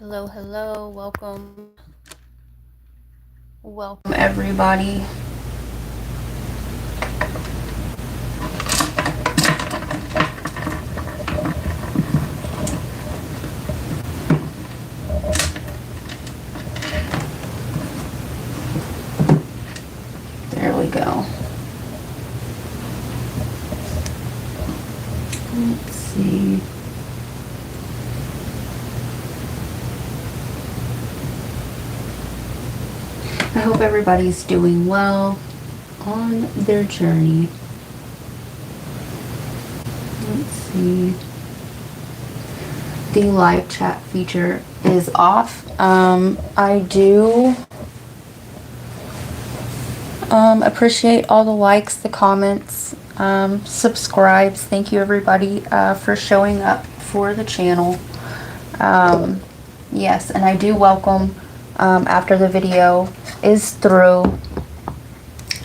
Hello, hello, welcome everybody. There we go. Let's see. I hope everybody's doing well on their journey. Let's see. The live chat feature is off. I do appreciate all the likes, the comments, subscribes. Thank you everybody for showing up for the channel. Yes, and I do welcome after the video is through.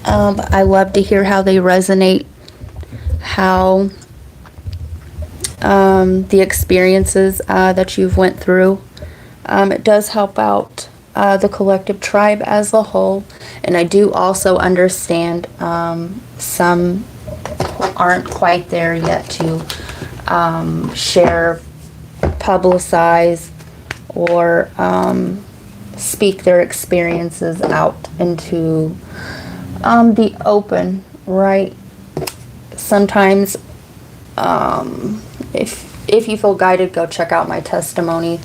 I love to hear how they resonate, how the experiences that you've went through. It does help out the collective tribe as a whole, and I do also understand some aren't quite there yet to share, publicize, or speak their experiences out into the open, right? Sometimes if you feel guided, go check out my testimony.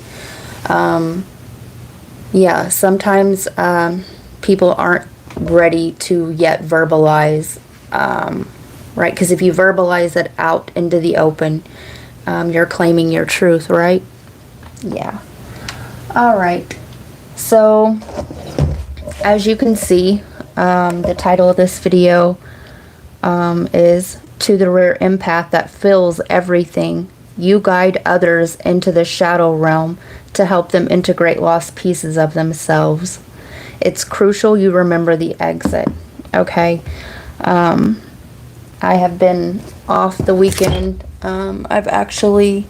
Yeah, sometimes people aren't ready to yet verbalize, right? Because if you verbalize it out into the open, you're claiming your truth, right? Yeah. All right. So, as you can see, the title of this video is "To the Rare Empath That Feels Everything, You Guide Others into the Shadow Realm to help them integrate lost pieces of themselves. It's crucial you remember the exit." Okay. I have been off the weekend. I've actually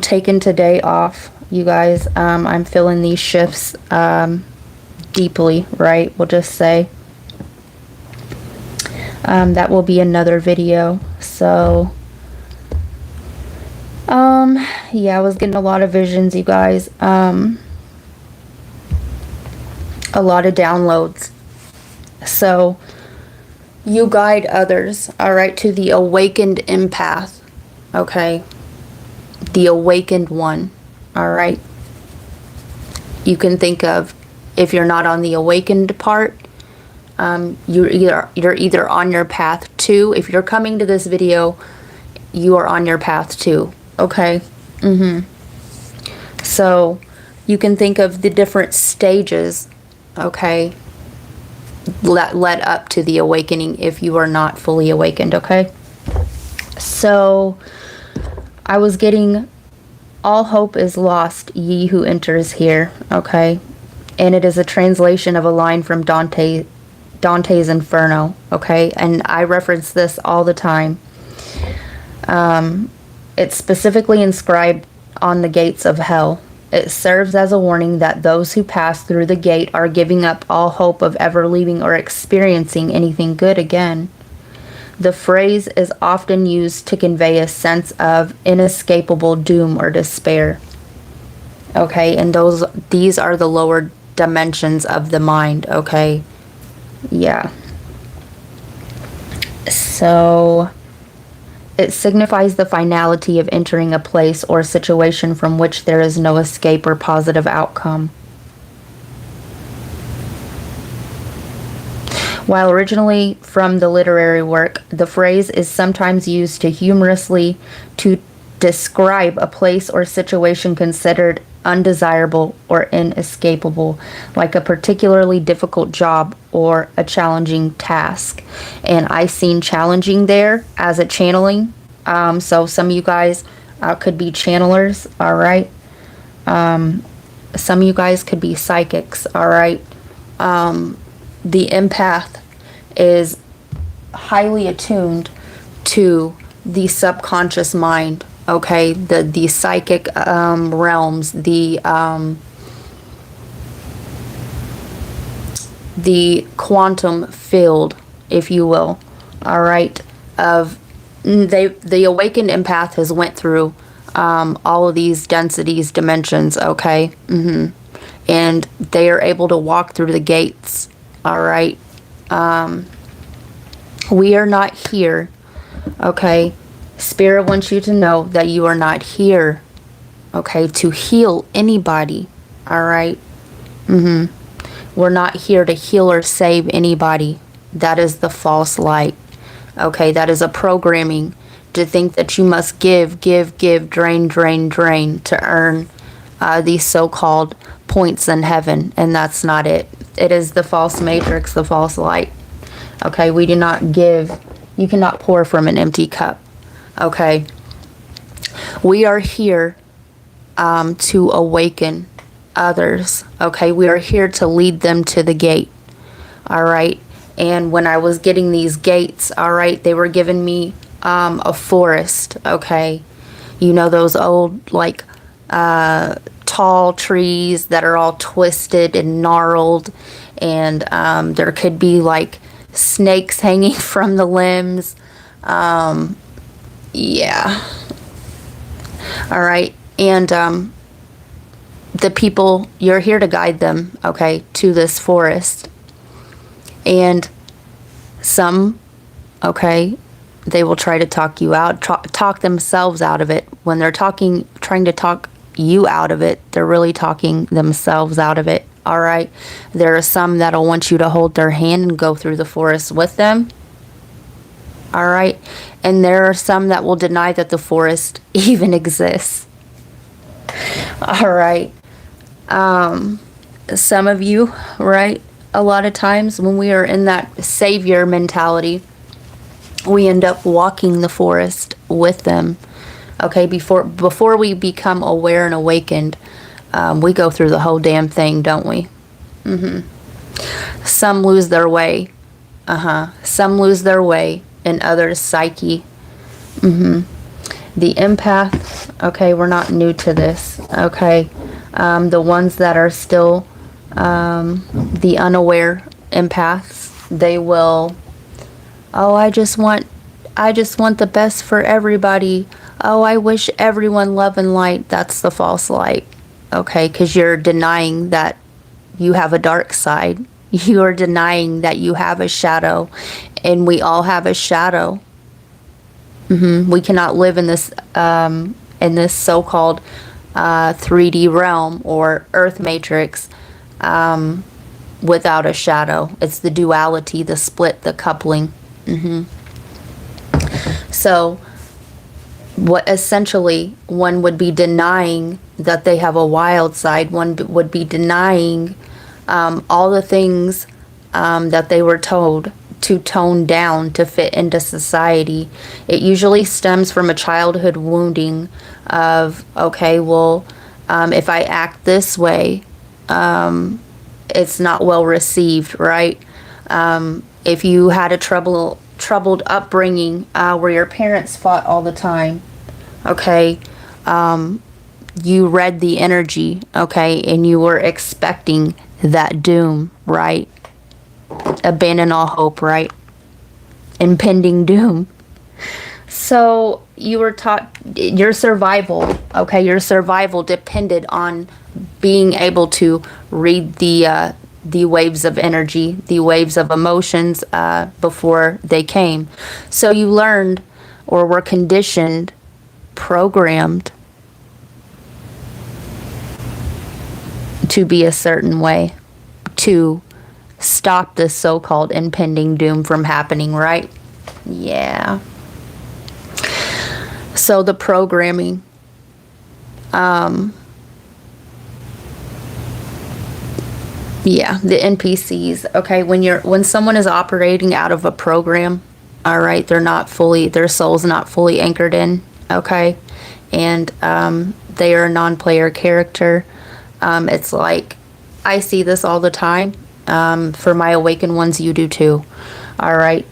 taken today off, you guys. I'm feeling these shifts deeply, right? We'll just say. That will be another video. So, yeah, I was getting a lot of visions, you guys. A lot of downloads. So, you guide others, all right, to the awakened empath, okay? The awakened one, all right? You can think of, if you're not on the awakened part, you're either on your path to, if you're coming to this video, you are on your path to, okay? So, you can think of the different stages, okay, led up to the awakening if you are not fully awakened, okay? So, I was getting, "All hope is lost, ye who enters here," okay? And it is a translation of a line from Dante's Inferno, okay? And I reference this all the time. It's specifically inscribed on the gates of hell. It serves as a warning that those who pass through the gate are giving up all hope of ever leaving or experiencing anything good again. The phrase is often used to convey a sense of inescapable doom or despair. Okay, and these are the lower dimensions of the mind, okay? Yeah. So, it signifies the finality of entering a place or situation from which there is no escape or positive outcome. While originally from the literary work, the phrase is sometimes used to humorously to describe a place or situation considered undesirable or inescapable, like a particularly difficult job or a challenging task. And I seen challenging there as a channeling. So some of you guys could be channelers, all right? Some of you guys could be psychics, all right? The empath is highly attuned to the subconscious mind okay, the psychic realms, the quantum field, if you will, all right, of the awakened empath has went through all of these densities, dimensions, okay, and they are able to walk through the gates, all right. We are not here, okay. Spirit wants you to know that you are not here, okay, to heal anybody, all right. We're not here to heal or save anybody. That is the false light. Okay, that is a programming to think that you must give, drain, to earn these so-called points in heaven. And that's not it. It is the false matrix, the false light. Okay, we do not give. You cannot pour from an empty cup. Okay. We are here to awaken others. Okay, we are here to lead them to the gate. All right. And when I was getting these gates, all right, they were giving me a forest. Okay, you know those old like tall trees that are all twisted and gnarled, and there could be like snakes hanging from the limbs. Yeah. All right. And the people, you're here to guide them, okay, to this forest. And some, okay, they will try to talk you out, talk themselves out of it. When they're trying to talk you out of it, they're really talking themselves out of it. All right. There are some that'll want you to hold their hand and go through the forest with them. All right. And there are some that will deny that the forest even exists. All right. Some of you, right? A lot of times when we are in that savior mentality, we end up walking the forest with them. Okay, before we become aware and awakened, we go through the whole damn thing, don't we? Some lose their way. Some lose their way, and others psyche. The empath, okay, we're not new to this, okay. The ones that are still the unaware empaths, they will, oh, I just want the best for everybody. Oh, I wish everyone love and light. That's the false light, okay, because you're denying that you have a dark side. You are denying that you have a shadow, and we all have a shadow. We cannot live in this so-called 3D realm or Earth matrix without a shadow. It's the duality, the split, the coupling. So what essentially one would be denying that they have a wild side. One would be denying all the things that they were told to tone down to fit into society. It usually stems from a childhood wounding of, okay, well, if I act this way, it's not well received, right? If you had a troubled upbringing where your parents fought all the time, okay, you read the energy, okay, and you were expecting that doom, right? Abandon all hope, right? Impending doom. So you were taught your survival, okay, your survival depended on being able to read the waves of energy, the waves of emotions before they came. So you learned or were conditioned, programmed to be a certain way, to stop this so-called impending doom from happening, right? Yeah. So the programming, yeah, the NPCs, okay, when someone is operating out of a program, all right, their soul's not fully anchored in, okay, and they are a non-player character. It's like, I see this all the time. For my awakened ones, you do too. All right.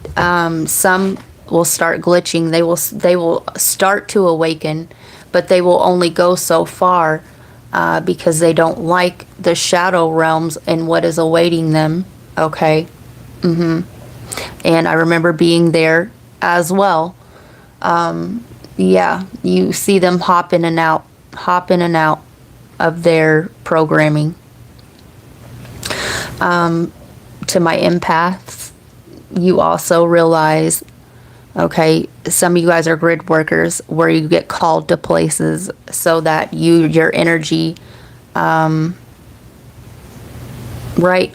Some will start glitching. They will start to awaken, but they will only go so far because they don't like the shadow realms and what is awaiting them. Okay. And I remember being there as well. Yeah, you see them hop in and out of their programming. To my empaths, you also realize, okay, some of you guys are grid workers where you get called to places so that your energy, right,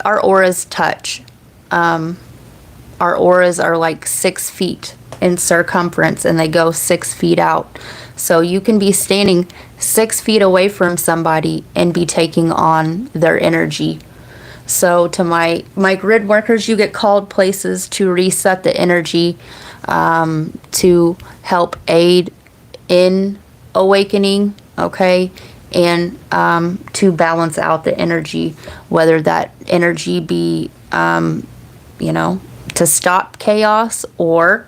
our auras touch. Our auras are like 6 feet in circumference and they go 6 feet out. So you can be standing 6 feet away from somebody and be taking on their energy. So to my grid workers, you get called places to reset the energy, to help aid in awakening, okay, and to balance out the energy, whether that energy be, to stop chaos or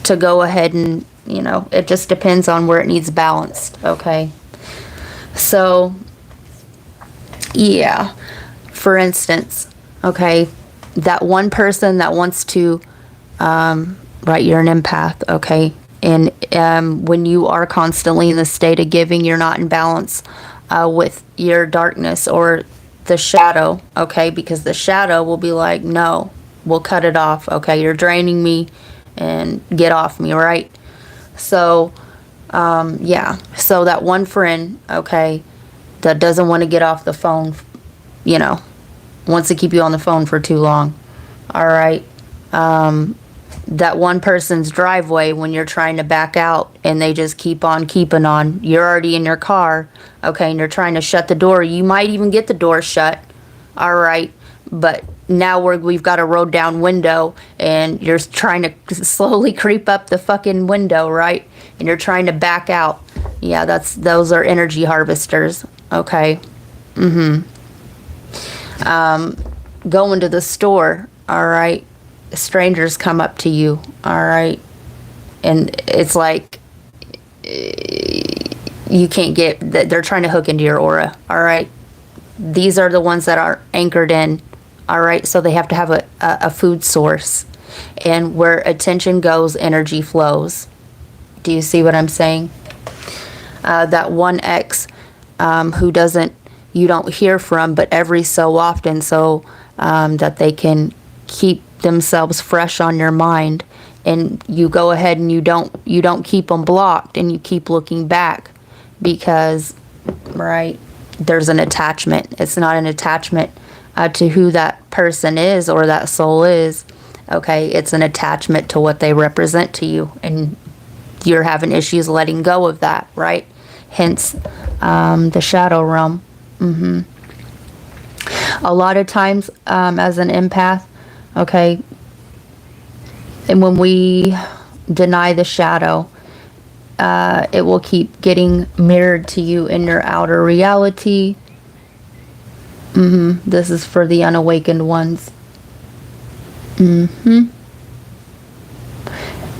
to go ahead and, it just depends on where it needs balanced, okay? So, yeah, for instance, okay, that one person that wants to, right, you're an empath, okay, and when you are constantly in the state of giving, you're not in balance with your darkness or the shadow, okay, because the shadow will be like, no, we'll cut it off, okay, you're draining me and get off me, right? So, yeah, so that one friend, okay, that doesn't want to get off the phone, wants to keep you on the phone for too long, all right, that one person's driveway when you're trying to back out and they just keep on keeping on. You're already in your car, okay, and you're trying to shut the door. You might even get the door shut, all right, but now we've got a rolled down window and you're trying to slowly creep up the fucking window, right? And you're trying to back out. Yeah, those are energy harvesters, okay? Going to the store, all right? Strangers come up to you, all right, and it's like you can't get that. They're trying to hook into your aura, all right. These are the ones that are anchored in, all right, so they have to have a food source, and where attention goes, energy flows. Do you see what I'm saying? That one ex who you don't hear from but every so often, so that they can keep themselves fresh on your mind, and you go ahead and you don't keep them blocked and you keep looking back because, right, there's an attachment. It's not an attachment to who that person is or that soul is, okay, it's an attachment to what they represent to you, and you're having issues letting go of that, right? Hence the shadow realm. A lot of times as an empath, okay, and when we deny the shadow, it will keep getting mirrored to you in your outer reality. This is for the unawakened ones.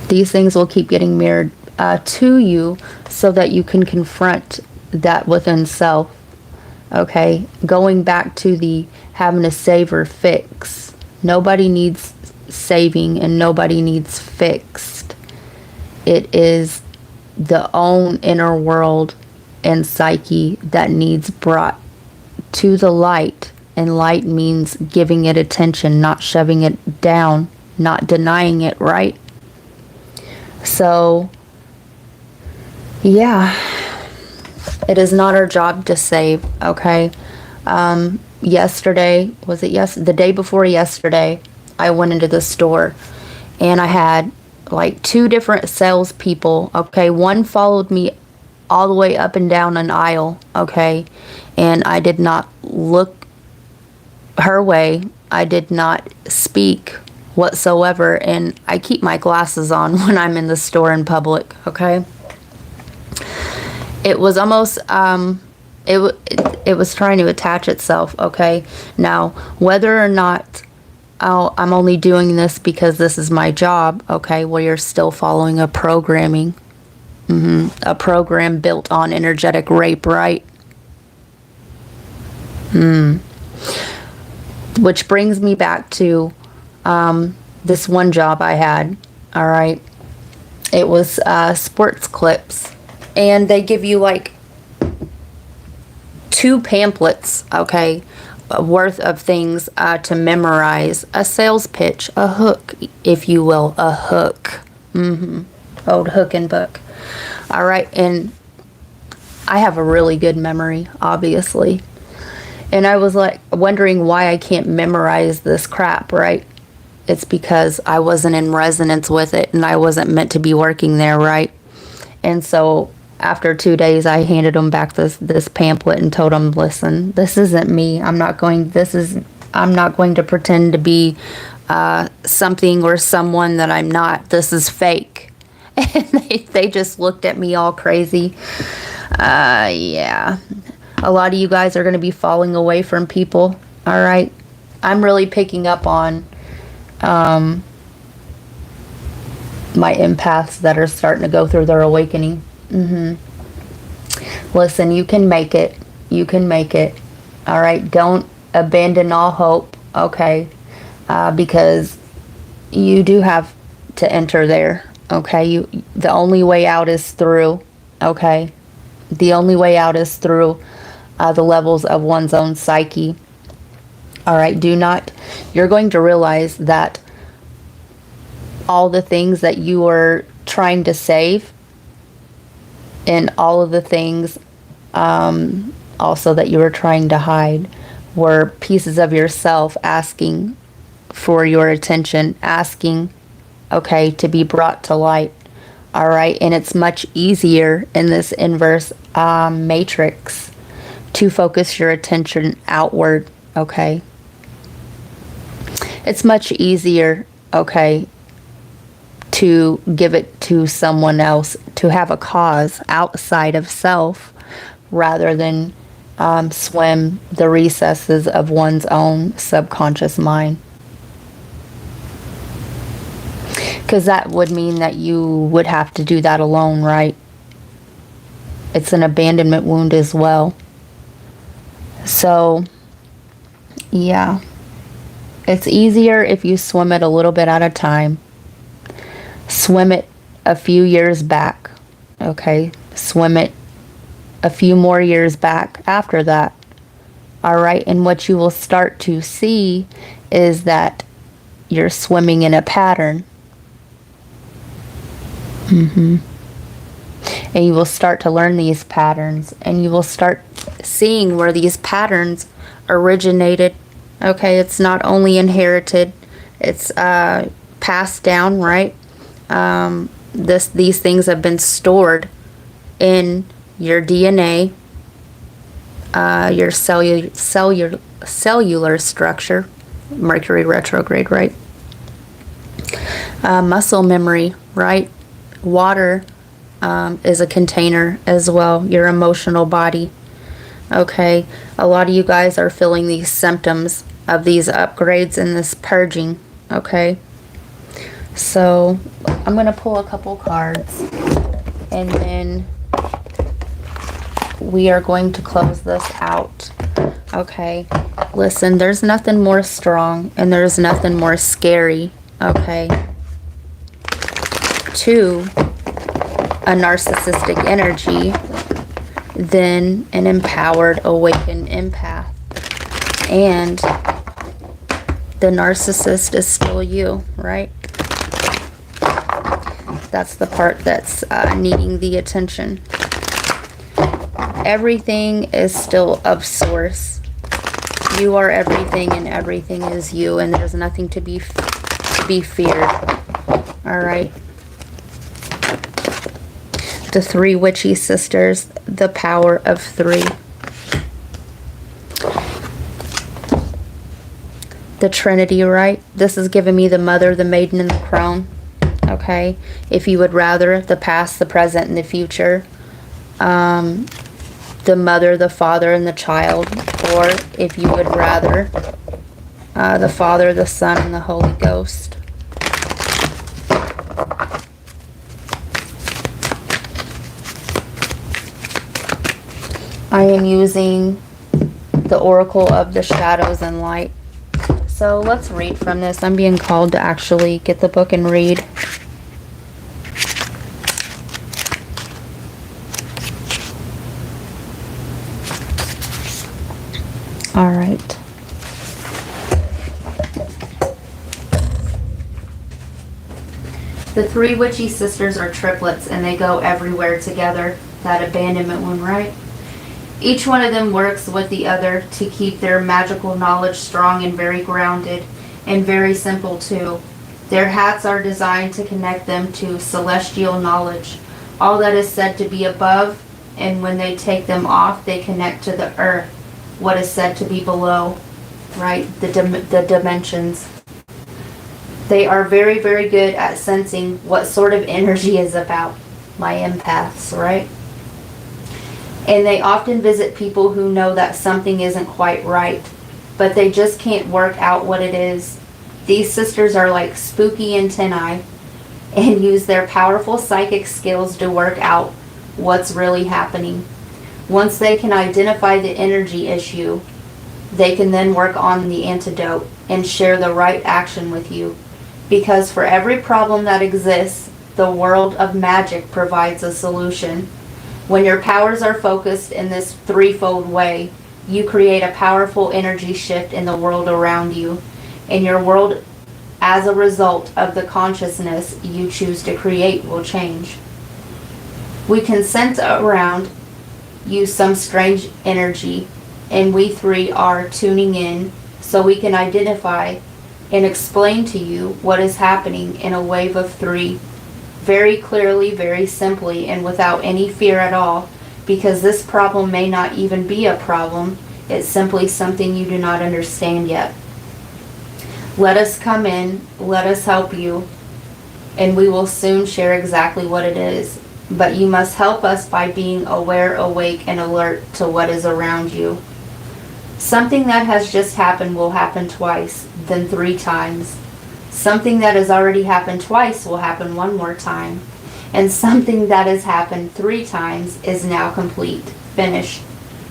These things will keep getting mirrored to you so that you can confront that within self. Okay, going back to the having to save or fix. Nobody needs saving and nobody needs fixed. It is the own inner world and psyche that needs brought to the light. And light means giving it attention, not shoving it down, not denying it, right? So, yeah, it is not our job to save, okay? Yesterday, the day before yesterday, I went into the store and I had like 2 different salespeople, okay? One followed me all the way up and down an aisle, okay? And I did not look her way. I did not speak whatsoever, and I keep my glasses on when I'm in the store in public, okay? It was almost, it was trying to attach itself, okay? Now, whether or not I'm only doing this because this is my job, okay? Well, you're still following a programming, A program built on energetic rape, right? Which brings me back to this one job I had, all right? It was sports clips. And they give you like 2 pamphlets, okay, worth of things to memorize. A sales pitch, a hook, if you will, a hook. Old hook and book. All right, and I have a really good memory, obviously. And I was like wondering why I can't memorize this crap, right? It's because I wasn't in resonance with it and I wasn't meant to be working there, right? And so after 2 days, I handed them back this pamphlet and told them, listen, this isn't me. I'm not going to pretend to be something or someone that I'm not. This is fake. And they just looked at me all crazy. Yeah. A lot of you guys are going to be falling away from people. All right. I'm really picking up on my empaths that are starting to go through their awakening. Listen, you can make it. You can make it. All right. Don't abandon all hope. Okay. Because you do have to enter there. Okay. The only way out is through. Okay. The only way out is through the levels of one's own psyche. All right. You're going to realize that all the things that you are trying to save and all of the things also that you were trying to hide were pieces of yourself asking for your attention, asking, okay, to be brought to light. All right. And it's much easier in this inverse matrix to focus your attention outward. Okay. It's much easier, okay, to give it to someone else, to have a cause outside of self rather than swim the recesses of one's own subconscious mind. Because that would mean that you would have to do that alone, right? It's an abandonment wound as well. So, yeah. It's easier if you swim it a little bit at a time. Swim it a few years back. Okay? Swim it a few more years back after that. All right? And what you will start to see is that you're swimming in a pattern. And you will start to learn these patterns. And you will start seeing where these patterns originated. Okay, it's not only inherited, it's passed down, right? These things have been stored in your DNA, your cellular structure, Mercury retrograde, right? Muscle memory, right? Water is a container as well, your emotional body. Okay, a lot of you guys are feeling these symptoms of these upgrades and this purging. Okay, so I'm going to pull a couple cards and then we are going to close this out. Okay, listen, there's nothing more strong and there's nothing more scary, okay, to a narcissistic energy than an empowered, awakened empath. And the narcissist is still you, right? That's the part that's needing the attention. Everything is still of source. You are everything and everything is you, and there's nothing to be feared. All right. The 3 witchy sisters, the power of 3. The Trinity, right? This is giving me the mother, the maiden, and the crone. Okay? If you would rather, the past, the present, and the future. The mother, the father, and the child. Or if you would rather, the Father, the Son, and the Holy Ghost. I am using the Oracle of the Shadows and Light. So let's read from this. I'm being called to actually get the book and read. All right. The three witchy sisters are triplets, and they go everywhere together. That abandonment one, right? Each one of them works with the other to keep their magical knowledge strong and very grounded, and very simple too. Their hats are designed to connect them to celestial knowledge, all that is said to be above, and when they take them off, they connect to the earth, what is said to be below, right? The dimensions. They are very, very good at sensing what sort of energy is about. My empaths, right? And they often visit people who know that something isn't quite right, but they just can't work out what it is. These sisters are like spooky antennae and use their powerful psychic skills to work out what's really happening. Once they can identify the energy issue, they can then work on the antidote and share the right action with you. Because for every problem that exists, the world of magic provides a solution. When your powers are focused in this threefold way, you create a powerful energy shift in the world around you, and your world, as a result of the consciousness you choose to create, will change. We can sense around you some strange energy, and we three are tuning in so we can identify and explain to you what is happening in a wave of three, very clearly, very simply, and without any fear at all, because this problem may not even be a problem. It's simply something you do not understand yet. Let us come in, let us help you, and we will soon share exactly what it is. But you must help us by being aware, awake, and alert to what is around you. Something that has just happened will happen twice, then 3 times. Something that has already happened twice will happen 1 more time. And something that has happened 3 times is now complete, finished,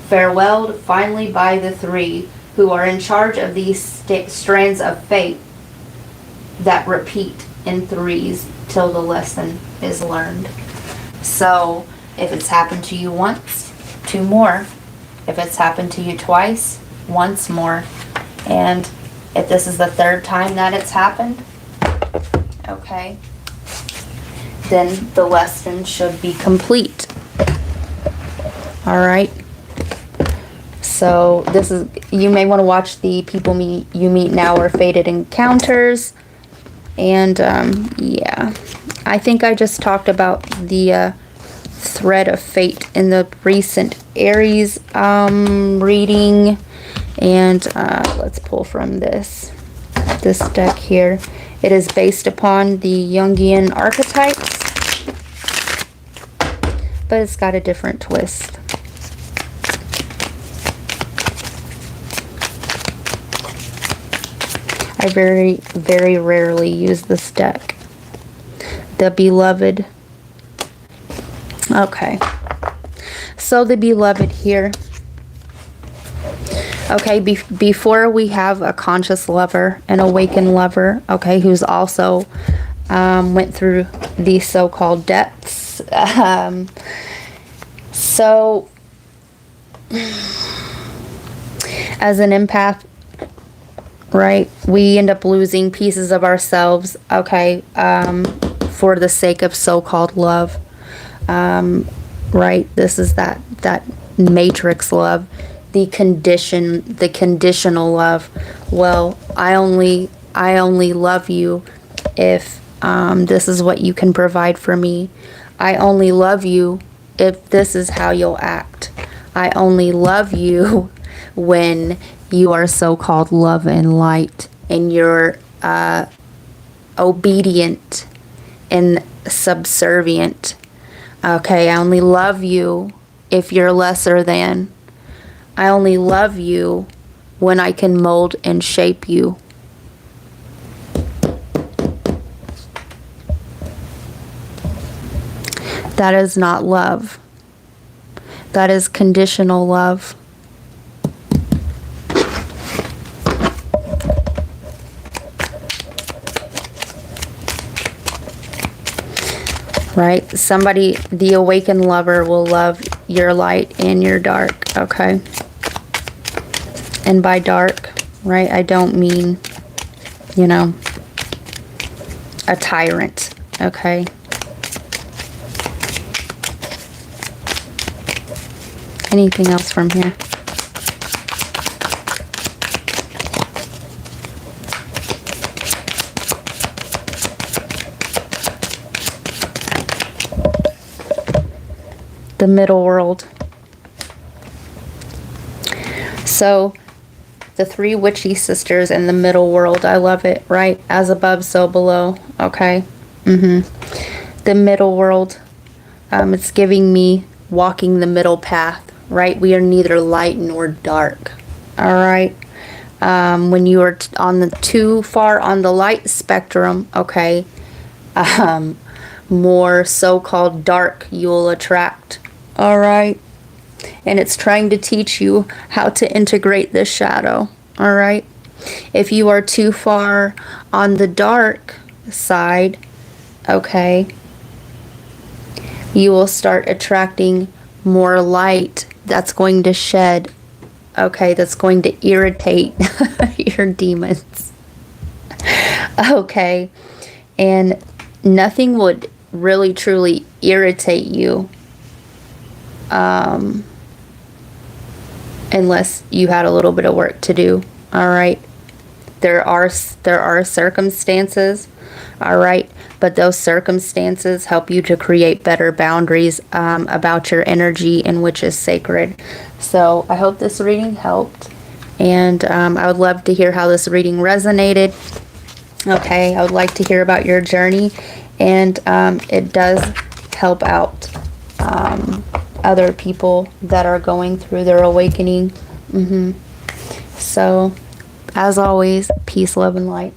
farewelled finally by the 3 who are in charge of these strands of fate that repeat in 3s till the lesson is learned. So, if it's happened to you once, 2 more. If it's happened to you twice, once more. And if this is the 3rd time that it's happened, okay, then the lesson should be complete. Alright. So this is, you may want to watch the People You Meet Now or Fated Encounters. And yeah, I think I just talked about the thread of fate in the recent Aries reading. And let's pull from this deck here. It is based upon the Jungian archetypes, but it's got a different twist. I very, very rarely use this deck. The Beloved. Okay. So the Beloved here. Okay, before we have a conscious lover, an awakened lover, okay, who's also went through these so-called depths. So, as an empath, right, we end up losing pieces of ourselves, okay, for the sake of so-called love. Right, this is that matrix love. The conditional love. Well, I only love you if this is what you can provide for me. I only love you if this is how you'll act. I only love you when you are so-called love and light and you're obedient and subservient. Okay, I only love you if you're lesser than. I only love you when I can mold and shape you. That is not love. That is conditional love. Right? Somebody, the awakened lover, will love your light and your dark, okay? And by dark, right, I don't mean, you know, a tyrant, okay? Anything else from here? The middle world. So, the three witchy sisters in the middle world. I love it, right? As above, so below. Okay. The middle world. It's giving me walking the middle path, right? We are neither light nor dark. All right. When you are on the too far on the light spectrum, okay, more so-called dark you'll attract. All right. And it's trying to teach you how to integrate this shadow. All right. If you are too far on the dark side, okay, you will start attracting more light that's going to shed, okay, that's going to irritate your demons. Okay. And nothing would really truly irritate you unless you had a little bit of work to do. All right. There are circumstances, all right, but those circumstances help you to create better boundaries about your energy, and which is sacred. So I hope this reading helped, and I would love to hear how this reading resonated. Okay, I would like to hear about your journey, and it does help out other people that are going through their awakening. So, as always, peace, love, and light.